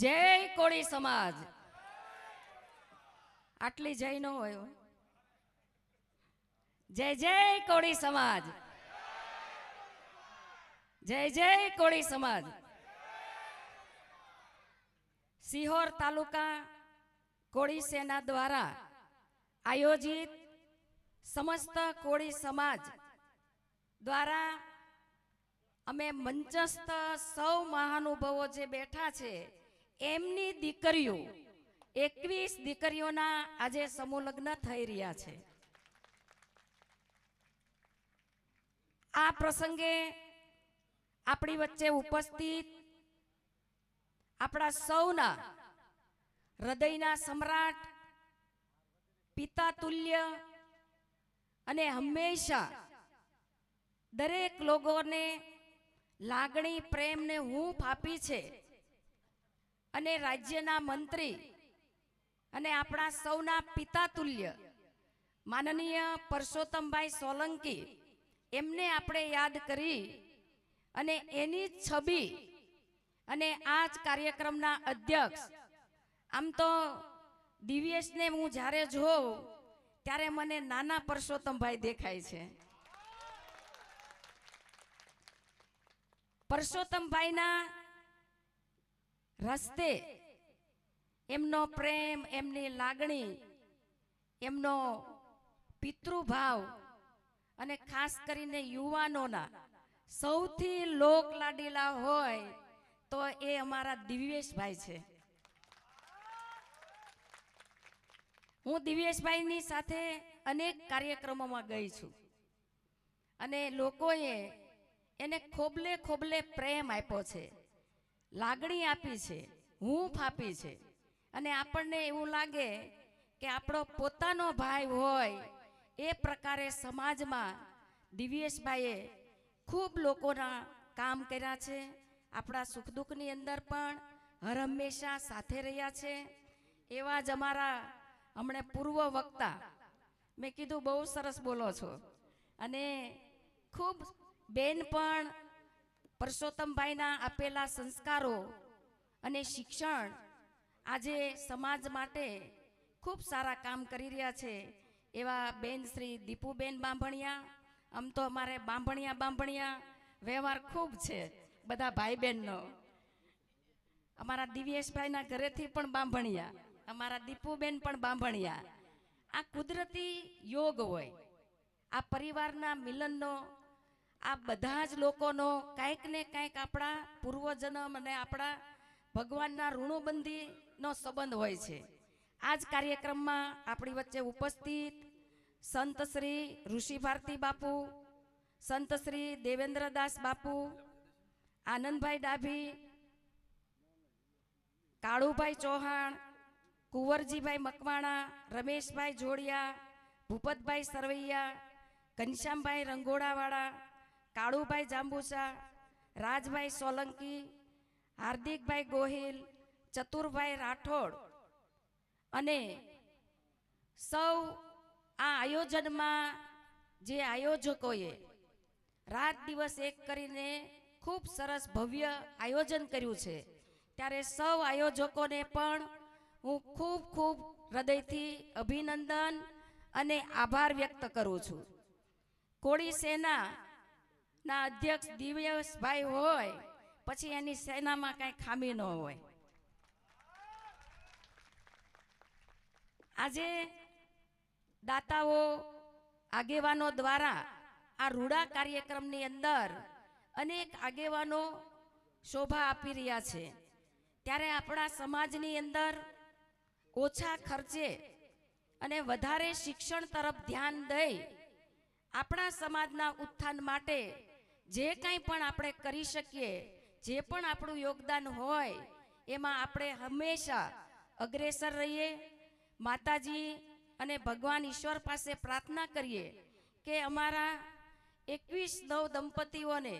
जय कोળી समाज। आटली जय न होयो। जय जय कोળી समाज। जय जय कोળી समाज। सिहोर तालुका कोળી सेना द्वारा आयोजित समस्त कोળી समाज द्वारा अमे मंचस्थ सौ महानुभावो जे बैठा छे एमनी दीकरीओ 21 दीकरीओना आजे समूह लग्न थई रह्या छे। आ प्रसंगे आपणी वच्चे उपस्थित आपणा सौना हृदयना सम्राट पिता तुल्य अने हमेशा दरेक लोगोने लागणी प्रेम ने हूंफ आपी छे अने राज्यना मंत्री अने आपणा सौना पिता तुल्य माननीय परसोत्तमभाई सोलंकी एमने आपणे याद करी अने एनी छबी अने आज कार्यक्रमना अध्यक्ष आम तो दिव्येश ने हूँ ज्यारे जोઉં त्यारे मने नाना परसोत्तमभाई देखाय छे। परसोत्तमभाई ना रस्ते एमनो प्रेम एमनी लागणी एमनो पितृभाव अने खास करीने युवानोना सौथी लोक लाडीला होय तो ए अमारा दिव्येश भाई छे। हूँ दिव्येश भाई नी साथे अनेक कार्यक्रमों में गई छूं अने लोकोए एने खोबले खोबले प्रेम आप्यो छे, लागणी आपी छे, हूंफ आपी छे अने आपणने एवुं लागे के आपणो पोतानो भाई होय ए प्रकारे समाज में दिव्येश भाईए खूब लोकोना काम कर्या छे। आपणा सुख दुखनी अंदर पण हर हमेशा साथे रह्या छे। एवा ज अमारा हमणे पूर्व वक्ता मैं कीधुं बहु सरस बोलो छो अने खूब बेन पण परसोत्तमभाईना आपेला संस्कारो अने शिक्षण आजे समाज माटे खूब सारा काम करी रह्या छे। एवा बेन श्री दीपूबेन बांभणिया आम तो अमारे बांभणिया व्यवहार खूब छे बधा भाई बहननो। अमारा दिव्येशभाईना घरेथी पण बांभणिया, अमारा दीपूबेन पण बांभणिया। आ कुदरती योग होय, आ परिवारना मिलननो, आ बधा ज लोकोनो कांईक ने कांईक आपणा पूर्वजन्म अने आपणा भगवानना ऋणोबंधीनो संबंध होय छे। आज कार्यक्रममां आपणी वच्चे उपस्थित संत श्री ऋषि भारती बापू, संत श्री देवेंद्रदास बापू, आनंदभाई डाभी, काळुभाई चौहान, कुंवरजीभाई मकवाणा, रमेशभाई जोड़िया, भूपतभाई सरवैया, घनश्यामभाई रंगोड़ावाड़ा, काळुभाई जांबूचा, राजभाई सोलंकी, हार्दिकभाई गोहिल, चतुरभाई राठोड अने सौ आ आयोजन में जे आयोजकोए रात दिवस एक करीने खूब सरस भव्य आयोजन कर्युं छे त्यारे सौ आयोजकोने पण हूँ खूब खूब हृदयथी अभिनंदन अने आभार व्यक्त करूँ छूं। कोળી सेना ना अध्यक्ष दिव्येश भाई होय पछी एनी सेना में कांई खामी न होय। आजे दाताओ आगेवानो द्वारा आ रूड़ा कार्यक्रमनी अंदर अनेक आगेवानो शोभा आपी रह्या छे त्यारे आपणा समाजनी अंदर ओछा खर्चे अने वधारे शिक्षण तरफ ध्यान दई आपणा समाजना उत्थान माटे जे कांई पण आपणे करी शकीए, जे पण आपणुं योगदान होय एमां आपणे हमेशा अग्रेसर रहीए। माताजी अने भगवान ईश्वर पासे प्रार्थना करिए के अमारा 21 नव दंपतीओने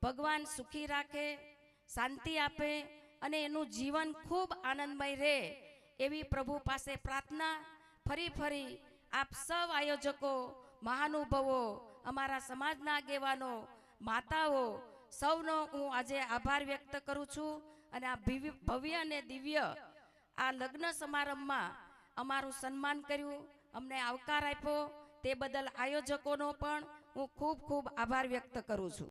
भगवान सुखी राखे, शांति आपे अने एनुं जीवन खूब आनंदमय रहे एवी प्रभु पासे प्रार्थना फरी फरी आप सब आयोजको, महानुभावो, अमारा समाजना आगेवानो, माताओ સૌનો હું આજે આભાર વ્યક્ત કરું છું અને આ ભવ્ય અને દિવ્ય આ લગ્ન સમારંભમાં અમારું સન્માન કર્યું, અમને આવકાર આપ્યો તે બદલ આયોજકોનો પણ હું ખૂબ ખૂબ આભાર વ્યક્ત કરું છું.